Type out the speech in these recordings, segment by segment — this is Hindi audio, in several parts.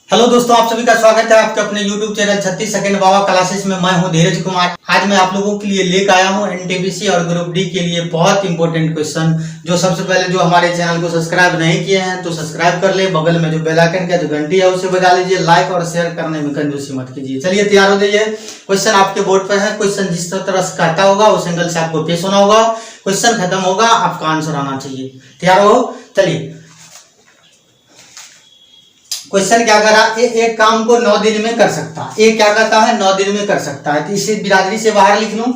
हेलो दोस्तों, आप सभी का स्वागत है आपके अपने YouTube चैनल 36 सेकंड बाबा क्लासेस में। मैं हूं धीरज कुमार। आज मैं आप लोगों के लिए लेकर आया हूं एनटीपीसी और ग्रुप डी के लिए बहुत इंपॉर्टेंट क्वेश्चन। जो सबसे पहले जो हमारे चैनल को सब्सक्राइब नहीं किए हैं तो सब्सक्राइब कर ले, बगल में जो बेल आइकन का जो घंटी है उसे बजा लीजिए, लाइक और शेयर करने में कंजूसी मत कीजिए। चलिए तैयार हो जाइए। क्वेश्चन आपके बोर्ड पर है। क्वेश्चन जिस तरह से कहता होगा उस एंगल से आपको पेश होना होगा। क्वेश्चन खत्म होगा, आपका आंसर आना चाहिए। तैयार हो? चलिए, क्वेश्चन क्या कर रहा है? एक काम को 9 दिन में कर सकता है। ये क्या कहता है? 9 दिन में कर सकता है। तो इसे बिरादरी से बाहर लिख लूं।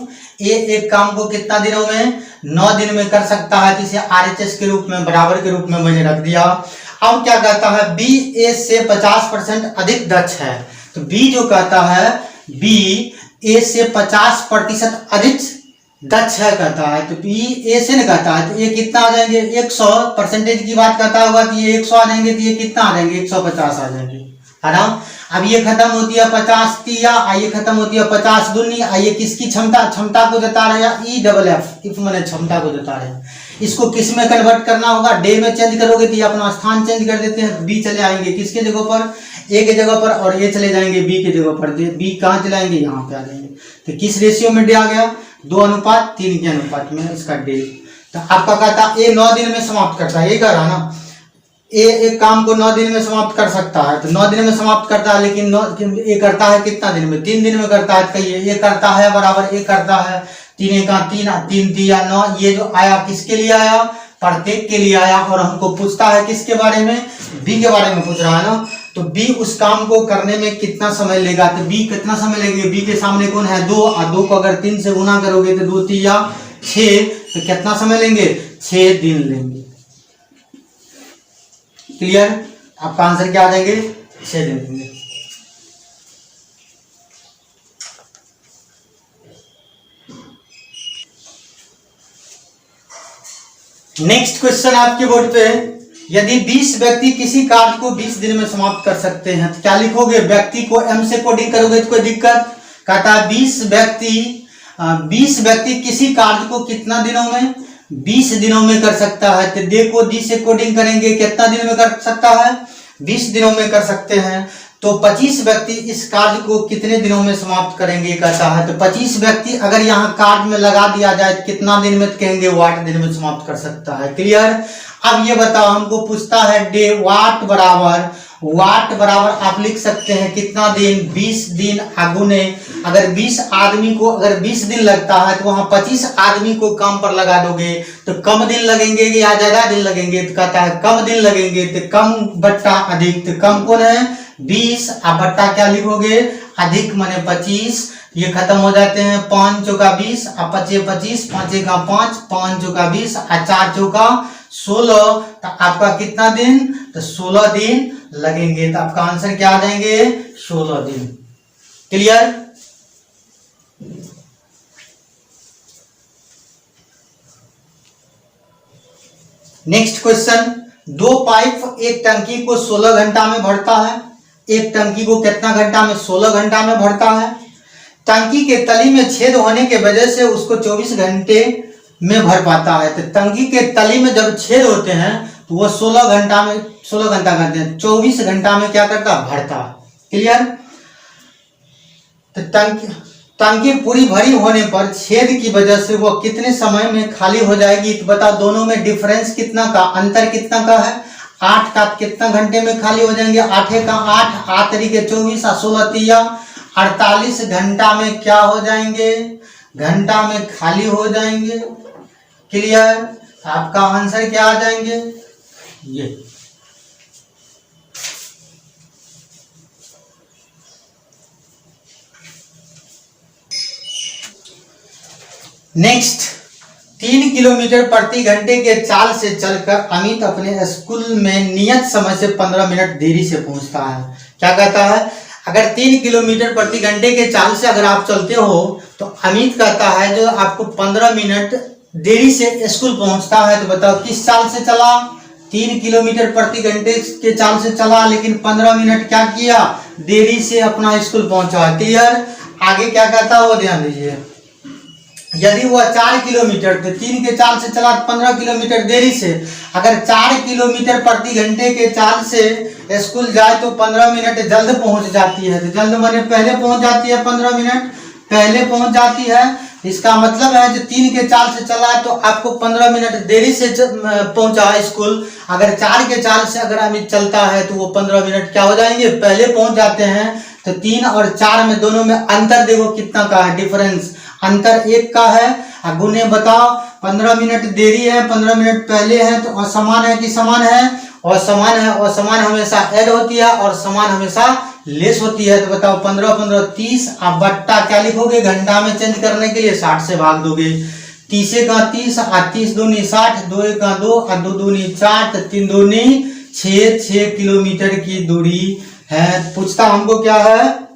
एक काम को कितना दिनों में? 9 दिन में कर सकता है। तो इसे आरएचएस के रूप में, बराबर के रूप में मैंने रख दिया। अब क्या कहता है? बी ए से 50% अधिक दक्ष है। तो बी जो कहता है, बी ए से 50% अधिक दक्ष है कहता है। तो बी ए से न कहता है, तो ये कितना आ जाएंगे? 100% की बात करता होगा तो ये 100 आ जाएंगे। तो ये कितना आ जाएंगे? 150 आ जाएंगे, है ना। अब ये खत्म होती है 50 तिया, ये खत्म होती है 50 दूनी। ये किसकी क्षमता को जता रहे हैं? ई डबल एफ, इफ मैंने क्षमता को जता रहे हैं। इसको किस में कन्वर्ट करना होगा? डे में चेंज करोगे तो ये अपना स्थान चेंज कर देते हैं। बी चले आएंगे किसके जगह पर? ए के जगह पर, और ये चले जाएंगे बी के जगह पर। बी कहाँ चले आएंगे? यहाँ पे आ जाएंगे। तो किस रेशियो में डे आ गया? 2:3 के अनुपात में इसका डे। तो आपका कहता ए 9 दिन में समाप्त करता है। ये कह रहा ना, एक काम को 9 दिन में समाप्त कर सकता है। तो 9 दिन में समाप्त करता है, लेकिन ये करता है कितना दिन में? 3 दिन में करता है। कहिए, ये करता है बराबर ये करता है 3 का 3 दिया 9। ये जो आया किसके लिए आया? प्रत्येक के लिए आया। और हमको पूछता है किसके बारे में? बी के बारे में पूछ रहा है ना। तो बी उस काम को करने में कितना समय लेगा? तो बी कितना समय लेंगे? बी के सामने कौन है? 2, और 2 को अगर 3 से गुना करोगे तो 2 3 6, तो कितना समय लेंगे? 6 दिन लेंगे। क्लियर? आपका आंसर क्या आ जाएंगे? 6 दिन लेंगे। नेक्स्ट क्वेश्चन आपके बोर्ड पे है। यदि 20 व्यक्ति किसी कार्य को 20 दिन में समाप्त कर सकते हैं तो क्या लिखोगे? व्यक्ति को एम से कोडिंग करोगे तो कोई दिक्कत? कहता है 20 व्यक्ति किसी कार्य को कितना दिनों में? 20 दिनों में कर सकता है। तो देखो, डी से कोडिंग करेंगे, कितना दिन में कर सकता है? 20 दिनों में कर सकते हैं। तो 25 व्यक्ति इस कार्य को कितने दिनों में समाप्त करेंगे कहता है। तो 25 व्यक्ति अगर यहाँ कार्य में लगा दिया जाए तो कितना दिन में? तो कहेंगे 8 दिन में समाप्त कर सकता है। क्लियर? अब ये बताओ, हमको पूछता है डे वाट बराबर आप लिख सकते हैं कितना दिन? 20 दिन आगुने। अगर 20 आदमी को अगर 20 दिन लगता है तो वहां 25 आदमी को काम पर लगा दोगे तो कम दिन लगेंगे या ज्यादा दिन लगेंगे? तो कहता है कम दिन लगेंगे। तो कम बट्टा अधिक, तो कम कौन है? 20, अब बट्टा क्या लिखोगे? अधिक माने 25। ये खत्म हो जाते हैं। 5 चौका 20, अब 25 25, 5 का 5, 5 चौका 20, 4 चौका 16। तो आपका कितना दिन? तो 16 दिन लगेंगे। तो आपका आंसर क्या आ जाएंगे? 16 दिन। क्लियर? Next question. 2 पाइप एक टंकी को 16 घंटा में भरता है। एक टंकी को कितना घंटा में? 16 घंटा में भरता है। टंकी के तली में छेद होने के वजह से उसको 24 घंटे में भर पाता है। तो टंकी के तली में जब छेद होते हैं तो वो 16 घंटा करते हैं। 24 घंटा में क्या करता? भरता। क्लियर? तो टंकी पूरी भरी होने पर छेद की वजह से वो कितने समय में खाली हो जाएगी? तो बताओ, दोनों में डिफरेंस कितना का, अंतर कितना का है? 8 का कितना घंटे में खाली हो जाएंगे? 8 का 8, 8 तरीके 24, 16 तिया 48 घंटा में क्या हो जाएंगे? घंटा में खाली हो जाएंगे। क्लियर? आपका आंसर क्या आ जाएंगे? ये। नेक्स्ट, 3 किलोमीटर प्रति घंटे के चाल से चलकर अमित अपने स्कूल में नियत समय से 15 मिनट देरी से पहुंचता है। क्या कहता है? अगर 3 किलोमीटर प्रति घंटे के चाल से अगर आप चलते हो तो अमित कहता है जो आपको 15 मिनट देरी से स्कूल पहुंचता है। तो बताओ किस चाल से चला? 3 किलोमीटर प्रति घंटे के चाल से चला, लेकिन 15 मिनट क्या किया? देरी से अपना स्कूल पहुंचा। क्लियर? आगे क्या कहता है वो ध्यान दीजिए। यदि वह 4 किलोमीटर तो 3 के चाल से चला 15 किलोमीटर देरी से, अगर 4 किलोमीटर प्रति घंटे के चाल से स्कूल जाए तो 15 मिनट जल्द पहुंच जाती है। तो जल्द माने पहले पहुंच जाती है, 15 मिनट पहले पहुंच जाती है। इसका मतलब है जो 3 के चाल से चला है तो आपको 15 मिनट देरी से पहुंचा है स्कूल। अगर 4 के चाल से अगर अभी चलता है तो वो 15 मिनट क्या हो जाएंगे, पहले पहुंच जाते हैं। तो 3 और 4 में दोनों में अंतर देखो कितना का है, डिफरेंस अंतर 1 का है। गुने बताओ 15 मिनट देरी है, 15 मिनट पहले है, तो असमान है कि समान है, असमान है। असमान हमेशा ऐड होती है और समान हमेशा लेस होती है। तो बताओ 15 15 30, आप बट्टा क्या लिखोगे, घंटा में चेंज करने के लिए 60 से भाग दोगे। 30 का 30, 30 दूनी 60, 2 का 2, 2 दूनी 4, 3 दूनी 6 किलोमीटर की दूरी है। पूछता हमको क्या है,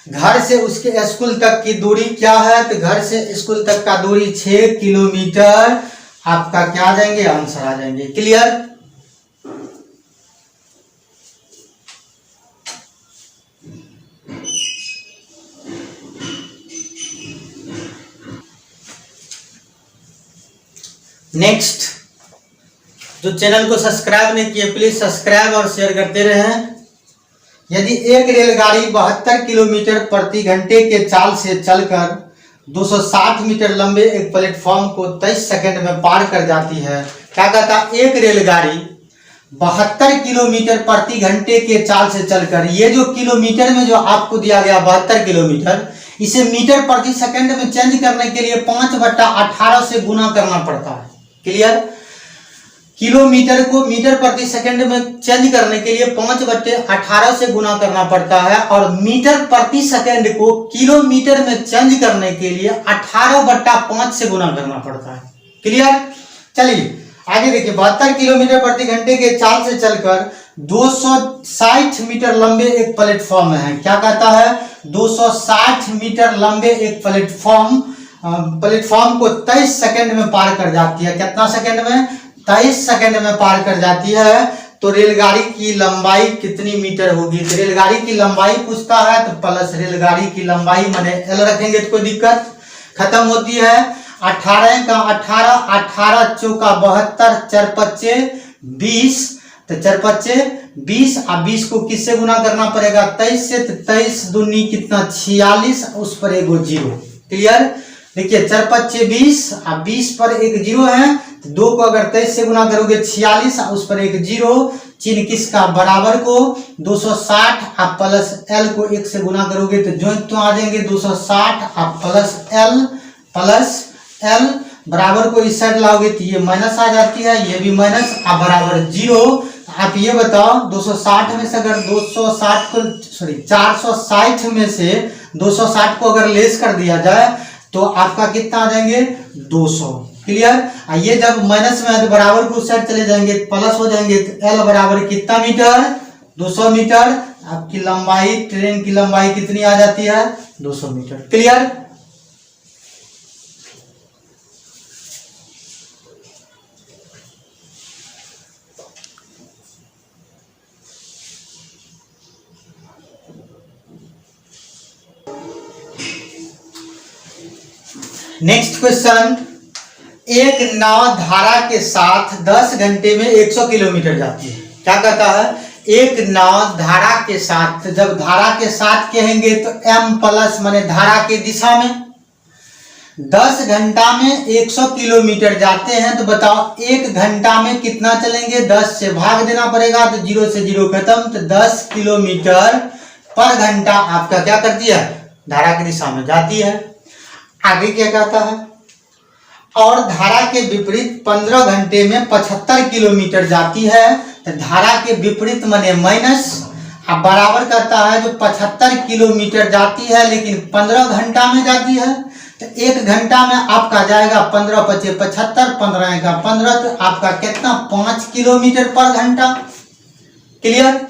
घर से उसके स्कूल तक की दूरी क्या है, तो घर से स्कूल तक का दूरी 6 किलोमीटर। आपका क्या आ जाएंगे, आंसर आ जाएंगे। क्लियर। नेक्स्ट, जो चैनल को सब्सक्राइब नहीं किए प्लीज सब्सक्राइब और शेयर करते रहें। यदि एक रेलगाड़ी 72 किलोमीटर प्रति घंटे के चाल से चलकर 260 मीटर लंबे एक प्लेटफॉर्म को 23 सेकंड में पार कर जाती है, क्या कहता, एक रेलगाड़ी 72 किलोमीटर प्रति घंटे के चाल से चलकर, ये जो किलोमीटर में जो आपको दिया गया 72 किलोमीटर, इसे मीटर प्रति सेकंड में चेंज करने के लिए 5/18 से गुना करना पड़ता है। क्लियर। किलोमीटर को मीटर प्रति सेकंड में चेंज करने के लिए 5/18 से गुना करना पड़ता है, और मीटर प्रति सेकंड को किलोमीटर में चेंज करने के लिए 18/5 से गुना करना पड़ता है। क्लियर। चलिए आगे देखिए, 72 किलोमीटर प्रति घंटे के चाल से चलकर 260 मीटर लंबे एक प्लेटफॉर्म है। क्या कहता है, 260 मीटर लंबे एक प्लेटफॉर्म को 23 सेकंड में पार कर जाती है। कितना सेकंड में, 23 सेकंड में पार कर जाती है। तो रेलगाड़ी की लंबाई कितनी मीटर होगी, तो रेलगाड़ी की लंबाई पूछता है तो प्लस रेलगाड़ी की लंबाई माने एल रखेंगे तो कोई दिक्कत खत्म होती है। 18 का 18, 18 चौका 72, 4 पच्चे 20, तो 4 पच्चे 20, अब 20 को किससे गुना करना पड़ेगा, 23 से, तो 23 दूनी कितना 46, उस पर एगो जीरो। क्लियर। देखिए 4 पच्चे 20, अब 20 पर एक जीरो है, तो 2 को अगर 23 से गुना करोगे 46, उस पर एक जीरो, चिन्ह किसका बराबर को 260, आप प्लस एल को 1 से गुना करोगे तो जो तो आ जाएंगे 260, आप प्लस एल बराबर को इस साइड लाओगे तो ये माइनस आ जाती है, ये भी माइनस, आप बराबर जीरो। आप ये बताओ 260 में से अगर 260 को 460 में से 260 को अगर लेस कर दिया जाए तो आपका कितना आ जाएंगे 200। क्लियर। ये जब माइनस में है तो बराबर को उस साइड चले जाएंगे, प्लस हो जाएंगे, तो एल बराबर कितना मीटर, 200 मीटर। आपकी लंबाई, ट्रेन की लंबाई कितनी आ जाती है, 200 मीटर। क्लियर। नेक्स्ट क्वेश्चन, एक नाव धारा के साथ 10 घंटे में 100 किलोमीटर जाती है। क्या कहता है, एक नाव धारा के साथ, जब धारा के साथ कहेंगे तो m प्लस माने धारा के दिशा में 10 घंटा में 100 किलोमीटर जाते हैं। तो बताओ 1 घंटा में कितना चलेंगे, 10 से भाग देना पड़ेगा, तो 0 से 0 खत्म, तो 10 किलोमीटर पर घंटा आपका क्या करती है, धारा की दिशा में जाती है। आगे क्या कहता है, और धारा के विपरीत 15 घंटे में 75 किलोमीटर जाती है। तो धारा के विपरीत माने माइनस, अब बराबर करता है जो 75 किलोमीटर जाती है लेकिन 15 घंटा में जाती है। तो 1 घंटा में आपका जाएगा 15 पचे 75, 15 का 15, तो आपका कितना 5 किलोमीटर पर घंटा। क्लियर।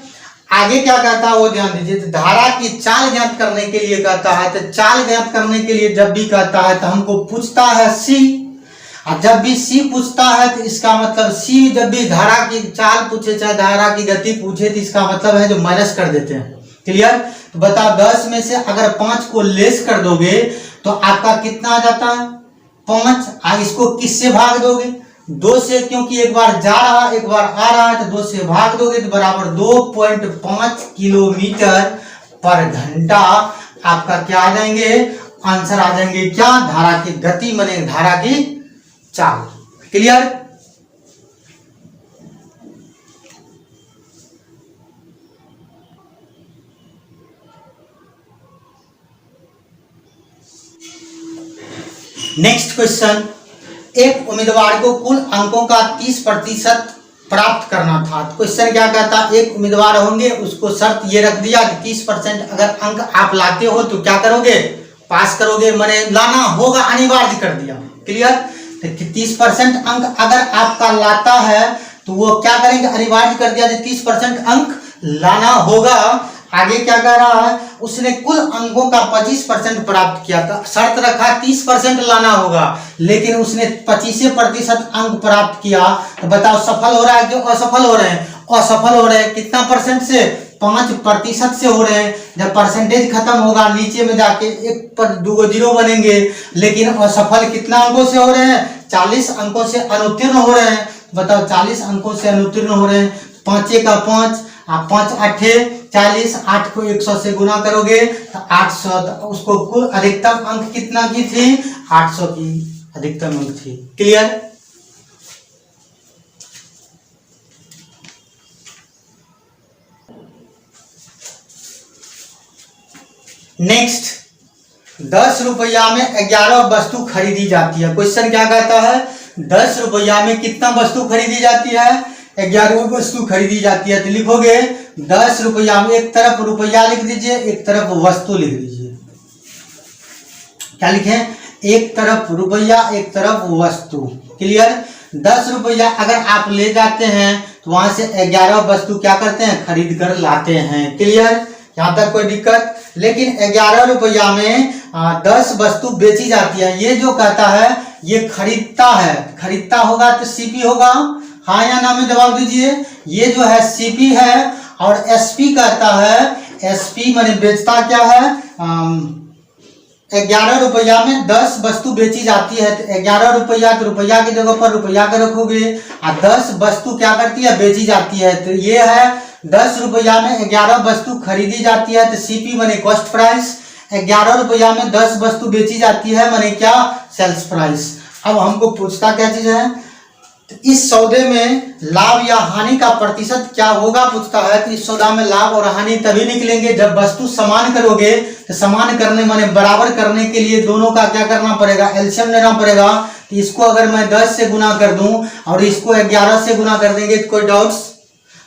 आगे क्या कहता है वो ध्यान दीजिए, तो धारा की चाल ज्ञात करने के लिए कहता है। तो चाल ज्ञात करने के लिए जब भी कहता है तो हमको पूछता है सी, और जब भी सी पूछता है तो इसका मतलब सी, जब भी धारा की चाल पूछे चाहे धारा की गति पूछे तो इसका मतलब है जो माइनस कर देते हैं। क्लियर। तो बताओ 10 में से अगर 5 को लेस कर दोगे तो आपका कितना आ जाता है 5। इसको किससे भाग दोगे 2 से, क्योंकि एक बार जा रहा एक बार आ रहा है, तो 2 से भाग दोगे तो बराबर 2.5 किलोमीटर पर घंटा आपका क्या आ जाएंगे आंसर आ जाएंगे क्या धारा की गति माने धारा की चाल। क्लियर। नेक्स्ट क्वेश्चन, एक उम्मीदवार को कुल अंकों का 30% प्राप्त करना था। क्वेश्चन क्या कहता है, एक उम्मीदवार होंगे, उसको शर्त ये रख दिया कि 30% अगर अंक आप लाते हो तो क्या करोगे पास करोगे, माने लाना होगा अनिवार्य कर दिया। क्लियर। तो 30% अंक अगर आपका लाता है तो वो क्या करेंगे अनिवार्य कर दिया 30% अंक लाना होगा। आगे क्या कह रहा है, उसने कुल अंकों का 25% प्राप्त किया था, शर्त रखा 30% लाना होगा, लेकिन उसने 25% अंक प्राप्त किया। तो बताओ सफल हो रहा है कि असफल हो रहे हैं, असफल हो रहे हैं। कितना परसेंट से 5% से हो रहे हैं। जब परसेंटेज खत्म होगा नीचे में जाके 1 पर 2 जीरो बनेंगे, लेकिन असफल कितना अंकों से हो रहे हैं 40 अंकों से अनुत्तीर्ण हो रहे हैं। बताओ 40 अंकों से अनुत्तीर्ण हो रहे हैं, 5 का 5 आप 5 8 40, 8 को 100 से गुना करोगे तो 800, तो उसको कुल अधिकतम अंक कितना की थी 800 की अधिकतम अंक थी। क्लियर। नेक्स्ट, 10 रुपया में 11 वस्तु खरीदी जाती है। क्वेश्चन क्या कहता है, 10 रुपया में कितना वस्तु खरीदी जाती है 11 वस्तु खरीदी जाती है। तो लिखोगे 10 रुपया में, एक तरफ रुपया लिख दीजिए, एक तरफ वस्तु लिख दीजिए। क्या लिखें, एक तरफ रुपया एक तरफ वस्तु। क्लियर। 10 रुपया अगर आप ले जाते हैं तो वहां से 11 वस्तु क्या करते हैं खरीद कर लाते हैं। क्लियर, यहां तक कोई दिक्कत। लेकिन 11 रुपया में 10 वस्तु बेची जाती है। ये जो कहता है ये खरीदता है, खरीदता होगा तो सीपी होगा, हाँ या ना में जवाब दीजिए। ये जो है सीपी है और एसपी कहता है, एसपी माने बेचता क्या है 11 रुपया में 10 वस्तु बेची जाती है। तो 11 रुपया तो रुपया की जगह पर रुपया का रखोगे और 10 वस्तु क्या करती है बेची जाती है। तो ये है 10 रुपया में 11 वस्तु खरीदी जाती है, तो सीपी माने कॉस्ट प्राइस। 11 रुपया में 10 वस्तु बेची जाती है माने क्या सेल्स प्राइस। अब हमको पूछता क्या चीज है, तो इस सौदे में लाभ या हानि का प्रतिशत क्या होगा पूछता है। तो इस सौदा में लाभ और हानि तभी निकलेंगे जब वस्तु समान करोगे। तो समान करने माने बराबर करने के लिए दोनों का क्या करना पड़ेगा एलसीएम लेना पड़ेगा। तो इसको अगर मैं 10 से गुना कर दूं और इसको 11 से गुना कर देंगे तो कोई डाउट्स।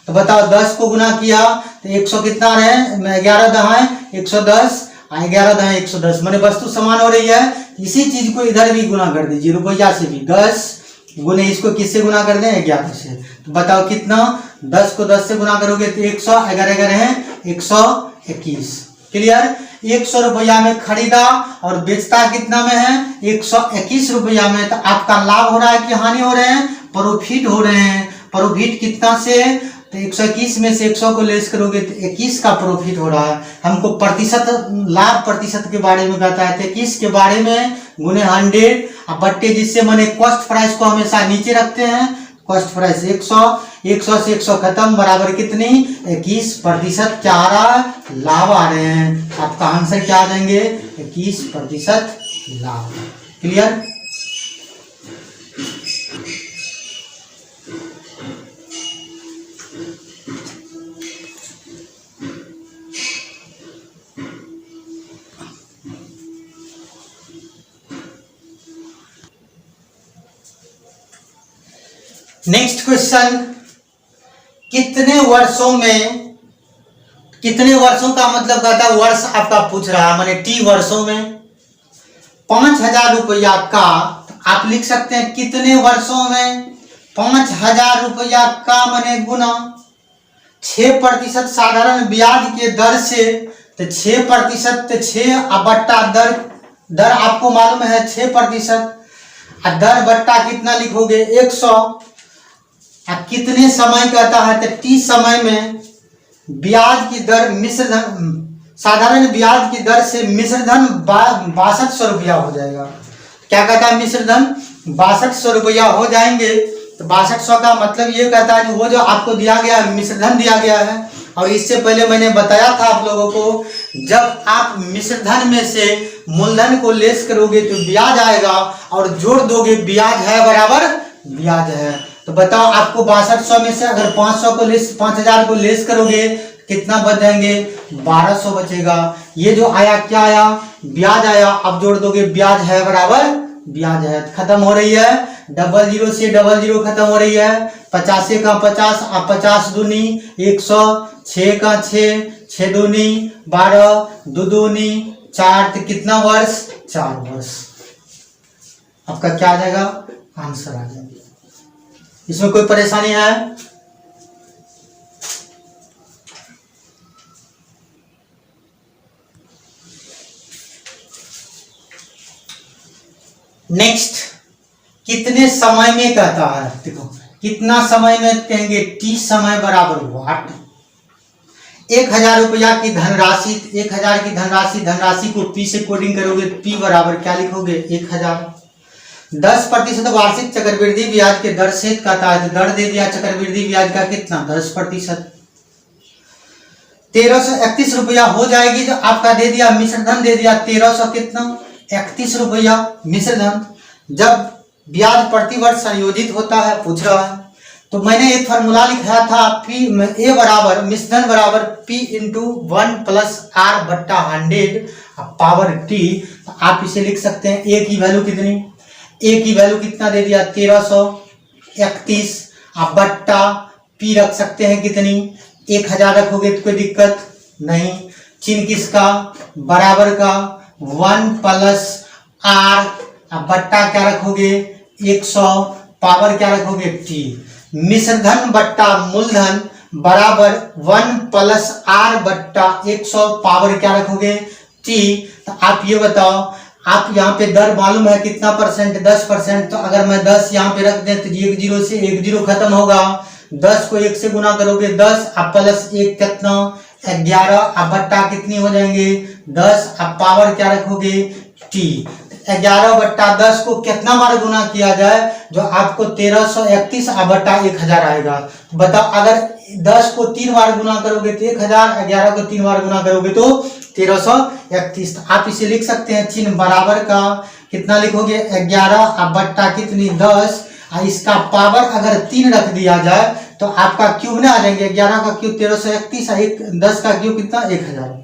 तो बताओ 10 को गुना किया तो 100 कितना रहे 11 दहाए 110, 11 दहाए 110 माने वस्तु समान हो रही है। इसी चीज को इधर भी गुना कर दीजिए, रुपया से भी 10 गुने इसको किससे गुना कर दें 11 से। तो बताओ कितना, 10 को 10 से गुना करोगे तो 100, 11 है 121। क्लियर। 100 रुपया में खरीदा और बेचता कितना में है 121 रुपया में। तो आपका लाभ हो रहा है कि हानि हो रहे हैं प्रॉफिट हो रहे हैं। प्रॉफिट कितना से, तो 121 में से 100 को लेस करोगे तो 21 का प्रॉफिट हो रहा है। हमको प्रतिशत लाभ प्रतिशत के बारे में कहता है, 21 के बारे में गुने 100 बट्टे जिससे मैंने कॉस्ट प्राइस को हमेशा नीचे रखते हैं। कॉस्ट प्राइस 100, 100 से 100 खत्म बराबर कितनी 21% क्या आ रहा है लाभ आ रहे हैं। आपका आंसर क्या आ जाएंगे 21% लाभ। क्लियर। नेक्स्ट क्वेश्चन, कितने वर्षों में, कितने वर्षों का मतलब कहता है वर्ष आपका पूछ रहा है माने टी वर्षों में 5000 रुपया का आप लिख सकते हैं कितने वर्षों में 5000 रुपया का माने गुना 6% साधारण ब्याज के दर से। तो 6% तो 6 बट्टा दर आपको मालूम है 6%, दर बट्टा कितना लिखोगे 100। कितने समय कहता है तो टी समय में ब्याज की दर मिश्र धन, साधारण ब्याज की दर से मिश्र धन 6200 रुपया हो जाएगा। क्या कहता है, मिश्र धन 6200 रुपया हो जाएंगे। तो 6200 का मतलब ये कहता है कि वो जो आपको दिया गया है मिश्र धन दिया गया है, और इससे पहले मैंने बताया था आप लोगों को, जब आप मिश्र धन में से मूलधन को लेस करोगे तो ब्याज आएगा, और जोड़ दोगे ब्याज है बराबर ब्याज है। तो बताओ आपको 6200 में से अगर 500 को लेस 5000 को लेस करोगे कितना बच जाएंगे, 1200 बचेगा। ये जो आया क्या आया, ब्याज आया। अब जोड़ दोगे ब्याज है बराबर ब्याज है। खत्म हो रही है, 00 से 00 खत्म हो रही है। 50 का 50, अब 50 दूनी 100, 6 का 6, 6 दूनी 12, 2 दूनी 4, तो कितना वर्ष, 4 वर्ष। आपका क्या आ जाएगा, आंसर आ जाएगा। इसमें कोई परेशानी है? नेक्स्ट, कितने समय में कहता है, देखो कितना समय में कहेंगे, टी समय बराबर वाट। 1000 रुपया की धनराशि, 1000 की धनराशि को पी से कोडिंग करोगे, पी बराबर क्या लिखोगे, 1000। 10% वार्षिक चक्रवृद्धि ब्याज के दर से कहता है, तो दर दे दिया चक्रवृद्धि ब्याज का कितना, 10%। 1331 रुपया हो जाएगी। जो आपका दे दिया मिश्र धन दे दिया 1300 कितना, 31 रुपया मिश्र धन। जब ब्याज प्रतिवर्ष संयोजित होता है, पूछ रहा है, तो मैंने एक फार्मूला लिखाया था, पी ए बराबर मिश्र धन बराबर पी इंटू 1 प्लस आर बट्टा 100 पावर टी। आप इसे लिख सकते हैं, ए की वैल्यू कितनी, ए की वैल्यू कितना दे दिया 1331, आप बट्टा पी रख सकते हैं कितनी, 1000 रखोगे तो कोई दिक्कत नहीं। चिन्ह किसका, बराबर का 1 प्लस आर, अब बट्टा क्या रखोगे 100, पावर क्या रखोगे टी। मिश्र धन बट्टा मूलधन बराबर 1 प्लस आर बट्टा 100, पावर क्या रखोगे टी। तो आप ये बताओ, आप यहाँ पे दर मालूम है कितना परसेंट, 10%। तो अगर मैं 10 यहाँ पे रख दें तो 1 0 से 1 0 खत्म होगा। 10 को 1 से गुना करोगे 10, अब प्लस 1 कितना 11, अब बट्टा कितनी हो जाएंगे 10, अब पावर क्या रखोगे टी। 11 बट्टा 10 को कितना बार गुना किया जाए, जो आपको 1331 अब बट्टा 1000 आएगा। बताओ अगर 10 को 3 बार गुना करोगे तो 1000, 11 को 3 बार गुना करोगे तो 1331। आप इसे लिख सकते हैं, चिन्ह बराबर का कितना लिखोगे 11, अब बट्टा कितनी 10, इसका पावर अगर 3 रख दिया जाए तो आपका क्यूब ना आ जाएंगे, 11 का क्यूब 1331, 10 का क्यूब कितना 1000।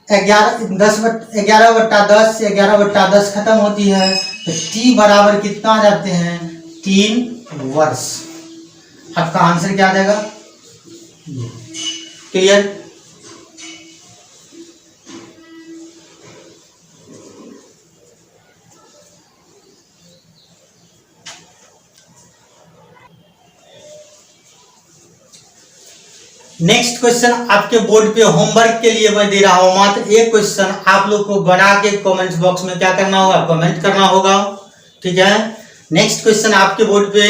11 बट्टा 10 से 11 बट्टा 10 खत्म होती है, तो टी बराबर कितना आ जाते हैं 3 वर्ष। आपका आंसर क्या आ जाएगा, क्लियर। नेक्स्ट क्वेश्चन आपके बोर्ड पे होमवर्क के लिए मैं दे रहा हूं, मात्र एक क्वेश्चन आप लोग को बना के कमेंट बॉक्स में क्या करना होगा, कमेंट करना होगा, ठीक है। नेक्स्ट क्वेश्चन आपके बोर्ड पे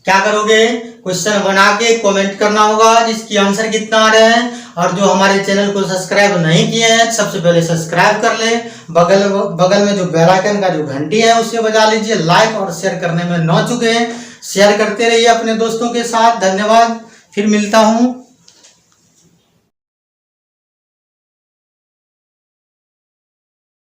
क्या करोगे, क्वेश्चन बना के कमेंट करना होगा, जिसकी आंसर कितना आ रहे हैं। और जो हमारे चैनल को सब्सक्राइब नहीं किए हैं, सबसे पहले सब्सक्राइब कर ले, बगल में जो बेल आइकन का जो घंटी है उसे बजा लीजिए। लाइक और शेयर करने में न चूके, शेयर करते रहिए अपने दोस्तों के साथ। धन्यवाद, फिर मिलता हूँ।